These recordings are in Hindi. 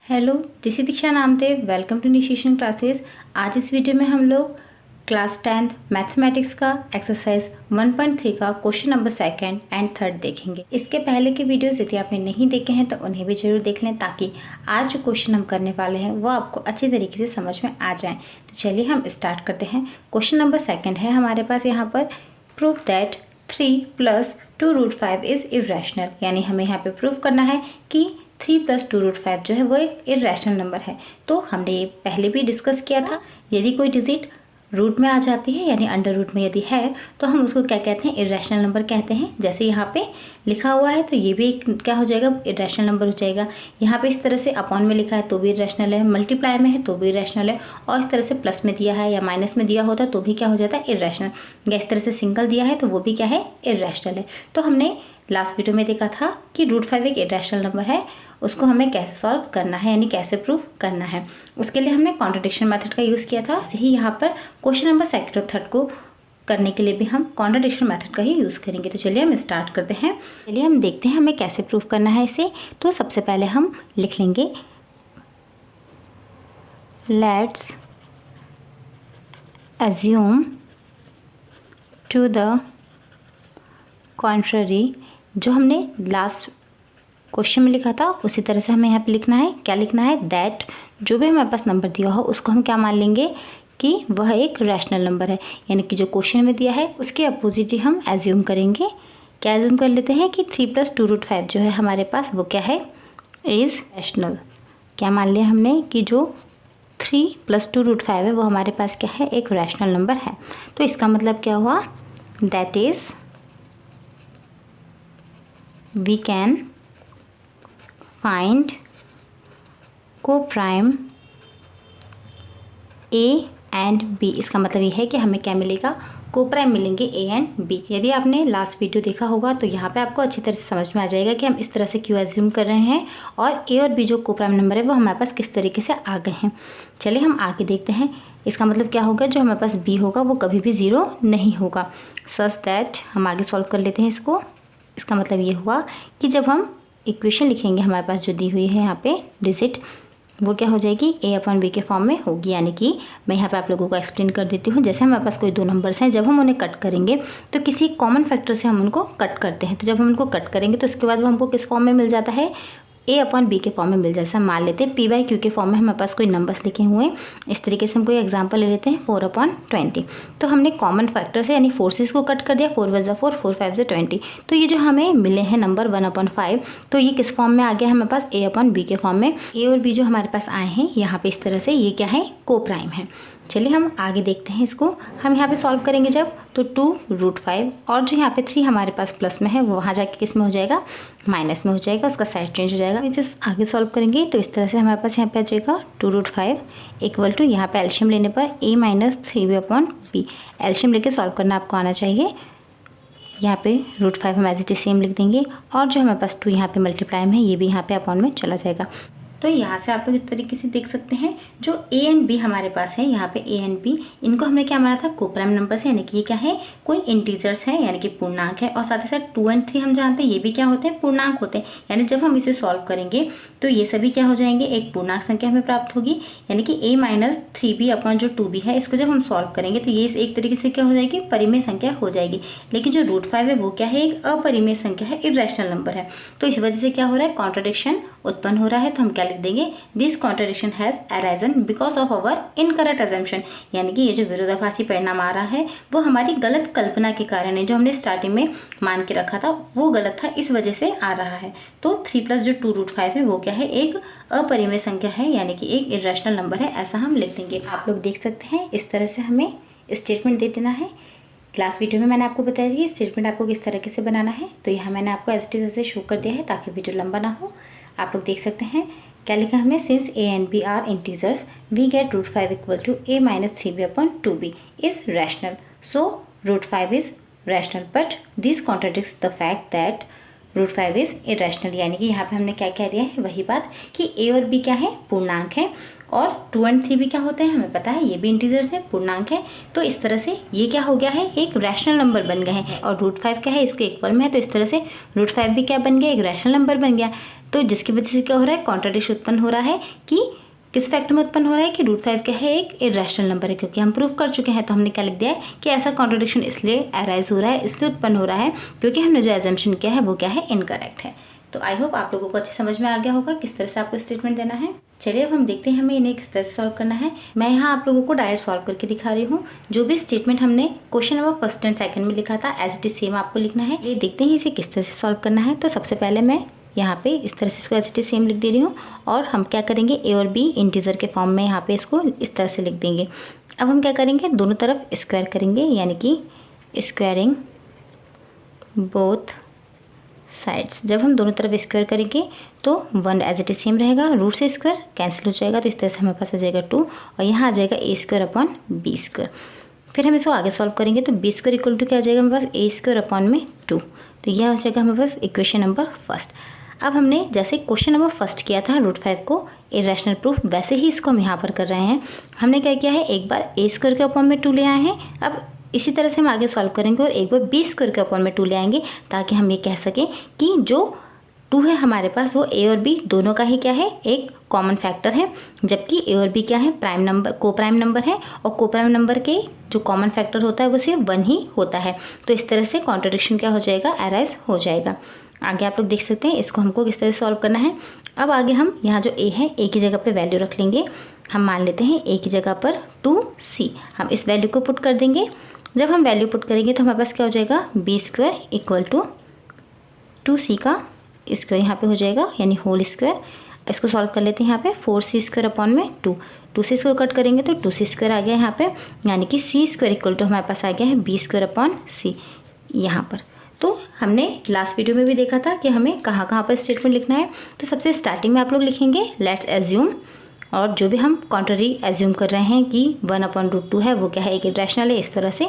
Hello, this is Diksha Namdev. Welcome to initiation classes. आज इस वीडियो में हम लोग क्लास 10th मैथमेटिक्स का एक्सरसाइज 1.3 का क्वेश्चन नंबर 2 एंड 3 देखेंगे। इसके पहले के वीडियोस यदि आपने नहीं देखे हैं तो उन्हें भी जरूर देख लें, ताकि आज जो क्वेश्चन हम करने वाले हैं वो आपको अच्छी तरीके से समझ में आ जाएँ। तो चलिए हम स्टार्ट करते हैं। क्वेश्चन नंबर 2 है हमारे पास यहाँ पर, प्रूव दैट 3 + 2√5 इज़ इरेशनल। यानी हमें यहाँ पे प्रूव करना है कि 3 + 2√5 जो है वो एक इरेशनल नंबर है। तो हमने ये पहले भी डिस्कस किया था, यदि कोई डिजिट रूट में आ जाती है यानी अंडर रूट में यदि है तो हम उसको क्या कहते हैं, इरेशनल नंबर कहते हैं। जैसे यहाँ पे लिखा हुआ है तो ये भी एक क्या हो जाएगा, इरेशनल नंबर हो जाएगा। यहाँ पे इस तरह से अपॉन में लिखा है तो भी इरेशनल है, मल्टीप्लाई में है तो भी इरेशनल है, और इस तरह से प्लस में दिया है या माइनस में दिया होता तो भी क्या हो जाता है, इरेशनल। या इस तरह से सिंगल दिया है तो वो भी क्या है, इरेशनल है। तो हमने लास्ट वीडियो में देखा था कि √5 एक इरेशनल नंबर है, उसको हमें कैसे सॉल्व करना है यानी कैसे प्रूफ करना है। उसके लिए हमने कॉन्ट्रडिक्शन मेथड का यूज़ किया था। यही यहाँ पर क्वेश्चन नंबर 2 और 3 को करने के लिए भी हम कॉन्ट्रडिक्शन मेथड का ही यूज़ करेंगे। तो चलिए हम स्टार्ट करते हैं। चलिए हम देखते हैं हमें कैसे प्रूफ करना है इसे। तो सबसे पहले हम लिख लेंगे, let's assume to the contrary. जो हमने लास्ट क्वेश्चन में लिखा था उसी तरह से हमें यहाँ पे लिखना है। क्या लिखना है, दैट जो भी हमारे पास नंबर दिया हो उसको हम क्या मान लेंगे कि वह एक रैशनल नंबर है। यानी कि जो क्वेश्चन में दिया है उसके अपोजिट ही हम एज्यूम करेंगे। क्या एज्यूम कर लेते हैं कि 3 + 2√5 जो है हमारे पास वो क्या है, इज़ रैशनल। क्या मान लिया हमने कि जो 3 + 2√5 है वो हमारे पास क्या है, एक रैशनल नंबर है। तो इसका मतलब क्या हुआ, that is we can find coprime A and B। इसका मतलब ये है कि हमें क्या मिलेगा, कोप्राइम मिलेंगे A एंड B। यदि आपने लास्ट वीडियो देखा होगा तो यहाँ पे आपको अच्छी तरह से समझ में आ जाएगा कि हम इस तरह से क्यों एज्यूम कर रहे हैं और A और B जो कोप्राइम नंबर है वो हमारे पास किस तरीके से आ गए हैं। चलिए हम आगे देखते हैं। इसका मतलब क्या होगा, जो हमारे पास B होगा वो कभी भी 0 नहीं होगा। सच दैट हम आगे सॉल्व कर लेते हैं इसको। इसका मतलब ये हुआ कि जब हम इक्वेशन लिखेंगे हमारे पास जो दी हुई है यहाँ पे डिजिट, वो क्या हो जाएगी, A/B के फॉर्म में होगी। यानी कि मैं यहाँ पे आप लोगों को एक्सप्लेन कर देती हूँ। जैसे हमारे पास कोई दो नंबर्स हैं, जब हम उन्हें कट करेंगे तो किसी कॉमन फैक्टर से हम उनको कट करते हैं। तो जब हम उनको कट करेंगे तो उसके बाद वो हमको किस फॉर्म में मिल जाता है, A/B के फॉर्म में मिल जाता है। मान लेते हैं P/Q के फॉर्म में हमारे पास कोई नंबर्स लिखे हुए हैं। इस तरीके से हम कोई एग्जांपल ले लेते हैं, 4/20। तो हमने कॉमन फैक्टर से यानी फोर्सेस को कट कर दिया, 4 × 4, 4 × 5 = 20। तो ये जो हमें मिले हैं नंबर 1/5, तो ये किस फॉर्म में आ गया हमारे पास, A/B के फॉर्म में। A और B जो हमारे पास आए हैं यहाँ पे इस तरह से, ये क्या है, कोप्राइम है। चलिए हम आगे देखते हैं इसको। हम यहाँ पे सॉल्व करेंगे जब, तो 2√5 और जो यहाँ पे 3 हमारे पास प्लस में है वो वहाँ जाके किस में हो जाएगा, माइनस में हो जाएगा, उसका साइड चेंज हो जाएगा। इसे आगे सॉल्व करेंगे तो इस तरह से हमारे पास यहाँ पे आ जाएगा 2√5 = यहाँ पे एल्शियम लेने पर A - 3B/B। एल्शियम लेके सॉल्व करना आपको आना चाहिए। यहाँ पे √5 हम एज इट इज सेम लिख देंगे, और जो हमारे पास 2 यहाँ पे मल्टीप्लाई में है ये भी यहाँ पे अपॉन में चला जाएगा। तो यहाँ से आप लोग इस तरीके से देख सकते हैं, जो A एंड B हमारे पास है, यहाँ पे A एंड B इनको हमने क्या माना था, कोप्राइम नंबर से। यानी कि ये क्या है, कोई इंटीजर्स है यानी कि पूर्णांक है। और साथ ही साथ 2 और 3 हम जानते हैं ये भी क्या होते हैं, पूर्णांक होते हैं। यानी जब हम इसे सॉल्व करेंगे तो ये सभी क्या हो जाएंगे, एक पूर्णांक संख्या हमें प्राप्त होगी। यानी कि A - 3B जो 2B है, इसको जब हम सॉल्व करेंगे तो ये एक तरीके से क्या हो जाएगी, परिमेय संख्या हो जाएगी। लेकिन जो √5 है वो क्या है, एक अपरिमेय संख्या है, इरेशनल नंबर है। तो इस वजह से क्या हो रहा है, कॉन्ट्रडिक्शन उत्पन्न हो रहा है। तो हम क्या लिख देंगे, this contradiction has arisen because of our incorrect assumption. यानी कि ये जो विरोधाभासी परिणाम आ रहा है वो हमारी गलत कल्पना के कारण है। जो हमने स्टार्टिंग में मान के रखा था वो गलत था, इस वजह से आ रहा है। तो 3 + जो 2√5 है वो क्या है, एक अपरिमेय संख्या है, यानी कि एक इरेशनल नंबर है, ऐसा हम लिख देंगे। आप लोग देख सकते हैं इस तरह से हमें स्टेटमेंट दे देना है। लास्ट वीडियो में मैंने आपको बताया कि स्टेटमेंट आपको किस तरीके से बनाना है, तो यहाँ मैंने आपको एज इट इज ऐसे शो कर दिया है ताकि वीडियो लंबा ना हो। आप लोग देख सकते हैं क्या लिखा हमने, since A and B are integers we get √5 = A - 3B/2B is rational. So √5 is rational, but this contradicts the fact that √5 is irrational. यानी कि यहाँ पे हमने क्या कह दिया है, वही बात कि A और B क्या है, पूर्णांक है, और 2 और 3 भी क्या होते हैं हमें पता है, ये भी इंटीजर्स है, पूर्णांक है। तो इस तरह से ये क्या हो गया है, एक रैशनल नंबर बन गए हैं। और √5 क्या है, इसके इक्वल में है, तो इस तरह से √5 भी क्या बन गया, एक रैशनल नंबर बन गया। तो जिसकी वजह से क्या हो रहा है, कॉन्ट्राडिक्शन उत्पन्न हो रहा है कि किस फैक्ट में उत्पन्न हो रहा है कि √5 क्या है, एक इरेशनल नंबर है, क्योंकि हम प्रूव कर चुके हैं। तो हमने क्या लिख दिया है कि ऐसा कॉन्ट्राडिक्शन इसलिए अराइज हो रहा है, इसलिए उत्पन्न हो रहा है क्योंकि हमने जो एजम्पशन किया है वो क्या है, इनकरेक्ट है। तो आई होप आप लोगों को अच्छे समझ में आ गया होगा किस तरह से आपको स्टेटमेंट देना है। चलिए अब हम देखते हैं हमें इन्हें किस तरह से सॉल्व करना है। मैं यहाँ आप लोगों को डायरेक्ट सॉल्व करके दिखा रही हूँ। जो भी स्टेटमेंट हमने question number first and second में लिखा था एज इट इज सेम आपको लिखना है। ये देखते हैं इसे किस तरह से सॉल्व करना है। तो सबसे पहले मैं यहाँ पे इस तरह से इसको एज इट इज सेम लिख दे रही हूँ और हम क्या करेंगे, ए और बी इंटीजर के फॉर्म में यहाँ पे इसको इस तरह से लिख देंगे। अब हम क्या करेंगे, दोनों तरफ स्क्वायर करेंगे, यानी कि स्क्वायरिंग बोथ साइड्स। जब हम दोनों तरफ स्क्वायर करेंगे तो 1 एज इट इज सेम रहेगा, रूट से स्क्वायर कैंसिल हो जाएगा, तो इस तरह से हमारे पास आ जाएगा 2 और यहाँ आ जाएगा a² फिर हम इसको आगे सॉल्व करेंगे तो b² इक्वल टू क्या आ जाएगा हमारे पास, a²/2। तो यह हो जाएगा हमारे पास इक्वेशन नंबर फर्स्ट। अब हमने जैसे क्वेश्चन नंबर फर्स्ट किया था √5 को इरेशनल प्रूफ, वैसे ही इसको हम यहाँ पर कर रहे हैं। हमने क्या किया है, एक बार a² ले आए हैं। अब इसी तरह से हम आगे सॉल्व करेंगे और एक बार b² ले आएंगे, ताकि हम ये कह सकें कि जो 2 है हमारे पास वो a और b दोनों का ही क्या है, एक कॉमन फैक्टर है। जबकि a और b क्या है, प्राइम नंबर, को प्राइम नंबर है, और को प्राइम नंबर के जो कॉमन फैक्टर होता है वो सिर्फ 1 ही होता है। तो इस तरह से कॉन्ट्रडिक्शन क्या हो जाएगा, अराइज हो जाएगा। आगे आप लोग देख सकते हैं इसको हमको किस तरह से सॉल्व करना है। अब आगे हम यहाँ जो a है, a की जगह पे वैल्यू रख लेंगे। हम मान लेते हैं a की जगह पर 2c, हम इस वैल्यू को पुट कर देंगे। जब हम वैल्यू पुट करेंगे तो हमारे पास क्या हो जाएगा, b² इक्वल टू 2c का स्क्वायर यहाँ पे हो जाएगा, यानी होल स्क्वायर। इसको सॉल्व कर लेते हैं। यहाँ पे 4c²/2, 2c स्क्वायर कट करेंगे तो 2c² आ गया यहाँ पे, यानी कि c² इक्वल टू हमारे पास आ गया है b² यहाँ पर। तो हमने लास्ट वीडियो में भी देखा था कि हमें कहाँ कहाँ पर स्टेटमेंट लिखना है। तो सबसे स्टार्टिंग में आप लोग लिखेंगे लेट्स एज्यूम, और जो भी हम कॉन्ट्ररी एज्यूम कर रहे हैं कि 1/√2 है वो क्या है, एक इरेशनल है, इस तरह से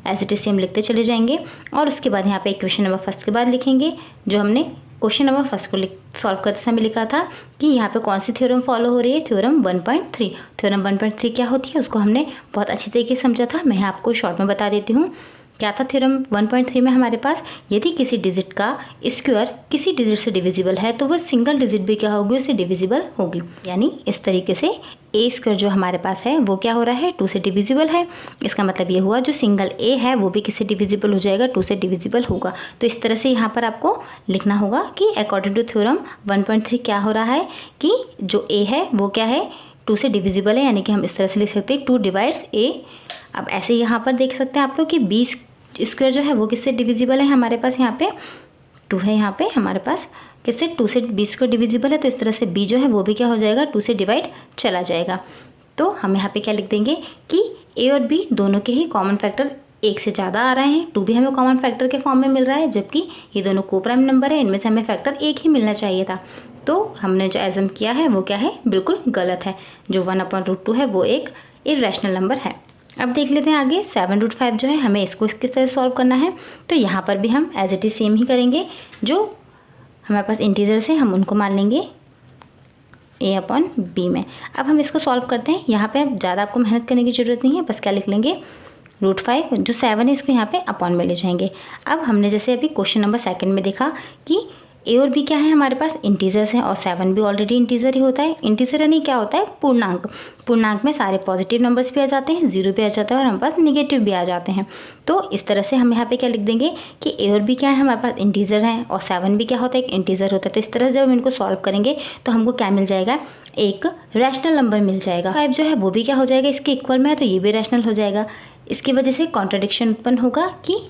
एज इट इज सेम लिखते चले जाएंगे। और उसके बाद यहाँ पे इक्वेशन नंबर फर्स्ट के बाद लिखेंगे जो हमने क्वेश्चन नंबर फर्स्ट को सॉल्व करते समय लिखा था कि यहाँ पे कौन सी थ्योरम फॉलो हो रही है, थ्योरम 1.3। थ्योरम 1.3 क्या होती है उसको हमने बहुत अच्छी तरीके से समझा था। मैं आपको शॉर्ट में बता देती हूँ। क्या था थ्योरम 1.3 में हमारे पास, यदि किसी डिजिट का स्क्वायर किसी डिजिट से डिविजिबल है तो वो सिंगल डिजिट भी क्या होगी, उससे डिविजिबल होगी। यानी इस तरीके से a² जो हमारे पास है वो क्या हो रहा है, 2 से डिविजिबल है। इसका मतलब ये हुआ जो सिंगल a है वो भी किससे डिविजिबल हो जाएगा, 2 से डिविजिबल होगा। तो इस तरह से यहाँ पर आपको लिखना होगा कि अकॉर्डिंग टू थ्योरम 1.3 क्या हो रहा है कि जो a है वो क्या है, 2 से डिविजिबल है। यानी कि हम इस तरह से लिख सकते हैं 2 डिवाइड्स a। अब ऐसे यहाँ पर देख सकते हैं आप लोग कि b² जो है वो किससे डिविजिबल है, हमारे पास यहाँ पे 2 है, यहाँ पे हमारे पास किससे, 2 से b² डिविजिबल है। तो इस तरह से b जो है वो भी क्या हो जाएगा, 2 से डिवाइड चला जाएगा। तो हम यहाँ पे क्या लिख देंगे कि a और b दोनों के ही कॉमन फैक्टर 1 से ज़्यादा आ रहे हैं। 2 भी हमें कॉमन फैक्टर के फॉर्म में मिल रहा है, जबकि ये दोनों को प्राइम नंबर है, इनमें से हमें फैक्टर 1 ही मिलना चाहिए था। तो हमने जो एजम किया है वो क्या है, बिल्कुल गलत है। जो 1/√2 है वो एक इरेशनल नंबर है। अब देख लेते हैं आगे 7√5 जो है, हमें इसको किस तरह सॉल्व करना है। तो यहाँ पर भी हम एज इट इज सेम ही करेंगे। जो हमारे पास इंटीजर्स हैं हम उनको मान लेंगे a/b में। अब हम इसको सॉल्व करते हैं। यहाँ पे ज़्यादा आपको मेहनत करने की ज़रूरत नहीं है, बस क्या लिख लेंगे √5, जो 7 है इसको यहाँ पे अपॉन में ले जाएंगे। अब हमने जैसे अभी क्वेश्चन नंबर सेकंड में देखा कि a और b क्या है, हमारे पास इंटीजर्स हैं और 7 भी ऑलरेडी इंटीजर ही होता है। इंटीजर यानी क्या होता है, पूर्णांक। पूर्णांक में सारे पॉजिटिव नंबर्स भी आ जाते हैं, 0 भी आ जाता है और हमारे पास निगेटिव भी आ जाते हैं। तो इस तरह से हम यहाँ पे क्या लिख देंगे कि a और b क्या है, हमारे पास इंटीजर हैं और 7 भी क्या होता है, एक इंटीजर होता है। तो इस तरह से जब हम इनको सॉल्व करेंगे तो हमको क्या मिल जाएगा, एक रैशनल नंबर मिल जाएगा। 5 जो है वो भी क्या हो जाएगा, इसके इक्वल में है, तो ये भी रैशनल हो जाएगा। इसकी वजह से कॉन्ट्रडिक्शन उत्पन्न होगा कि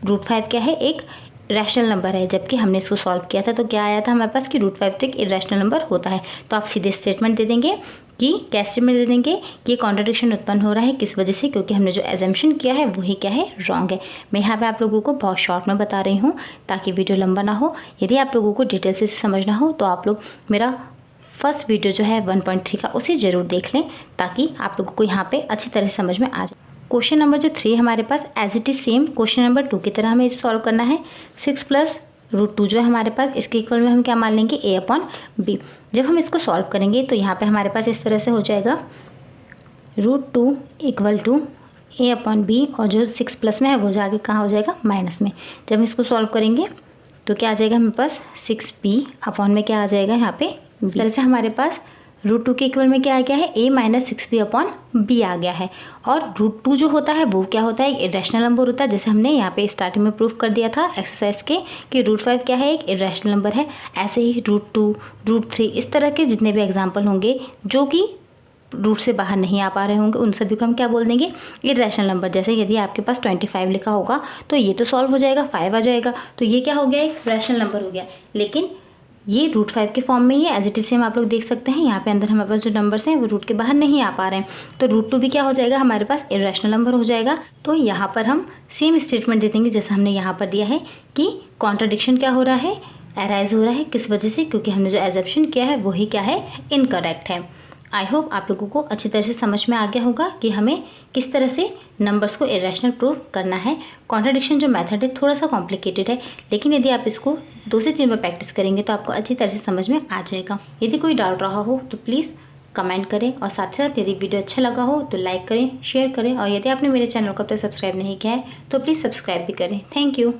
√5 क्या है, एक रैशनल नंबर है, जबकि हमने इसको सॉल्व किया था तो क्या आया था हमारे पास कि √5 तो एक इरेशनल नंबर होता है। तो आप सीधे स्टेटमेंट दे देंगे कि क्या स्टेटमेंट दे देंगे कि कॉन्ट्रडिक्शन उत्पन्न हो रहा है, किस वजह से, क्योंकि हमने जो एजम्पशन किया है वही क्या है, रॉन्ग है। मैं यहाँ पे आप लोगों को बहुत शॉर्ट में बता रही हूँ ताकि वीडियो लंबा ना हो। यदि आप लोगों को डिटेल से समझना हो तो आप लोग मेरा फर्स्ट वीडियो जो है 1.3 का उसे ज़रूर देख लें, ताकि आप लोगों को यहाँ पर अच्छी तरह से समझ में आ जाए। क्वेश्चन नंबर जो 3 हमारे पास as it is same question number 2 की तरह हमें इसे सॉल्व करना है। 6 + √2 जो है हमारे पास, इसके इक्वल में हम क्या मान लेंगे, a/b। जब हम इसको सॉल्व करेंगे तो यहाँ पे हमारे पास इस तरह से हो जाएगा √2 = a/b, और जो 6 प्लस में है वो जाके कहाँ हो जाएगा, माइनस में। जब हम इसको सॉल्व करेंगे तो क्या आ जाएगा हमारे पास, 6b अपॉन में क्या आ जाएगा यहाँ पे b। तरह से हमारे पास √2 के इक्वल में क्या आ गया है, a - 6b/b आ गया है। और √2 जो होता है वो क्या होता है, एक इरेशनल नंबर होता है, जैसे हमने यहाँ पे स्टार्टिंग में प्रूफ कर दिया था एक्सरसाइज के कि √5 क्या है, एक इरेशनल नंबर है। ऐसे ही √2, √3 इस तरह के जितने भी एग्जाम्पल होंगे जो कि रूट से बाहर नहीं आ पा रहे होंगे, उन सभी को हम क्या बोल देंगे, इरेशनल नंबर। जैसे यदि आपके पास 25 लिखा होगा तो ये तो सॉल्व हो जाएगा, 5 आ जाएगा, तो ये क्या हो गया, एक रैशनल नंबर हो गया। लेकिन ये √5 के फॉर्म में ही है, एज इट इज सेम आप लोग देख सकते हैं। यहाँ पे अंदर हमारे पास जो नंबर्स हैं वो रूट के बाहर नहीं आ पा रहे हैं, तो √2 भी क्या हो जाएगा, हमारे पास इरेशनल नंबर हो जाएगा। तो यहाँ पर हम सेम स्टेटमेंट दे देंगे जैसे हमने यहाँ पर दिया है कि कॉन्ट्रडिक्शन क्या हो रहा है, अराइज हो रहा है, किस वजह से, क्योंकि हमने जो एजम्पशन किया है वही क्या है, इनकरेक्ट है। आई होप आप लोगों को अच्छी तरह से समझ में आ गया होगा कि हमें किस तरह से नंबर्स को इरेशनल प्रूफ करना है। कॉन्ट्रडिक्शन जो मेथड है थोड़ा सा कॉम्प्लिकेटेड है, लेकिन यदि आप इसको 2 से 3 बार प्रैक्टिस करेंगे तो आपको अच्छी तरह से समझ में आ जाएगा। यदि कोई डाउट रहा हो तो प्लीज़ कमेंट करें, और साथ ही साथ यदि वीडियो अच्छा लगा हो तो लाइक करें, शेयर करें, और यदि आपने मेरे चैनल को अब तक सब्सक्राइब नहीं किया है तो प्लीज़ सब्सक्राइब भी करें। Thank you.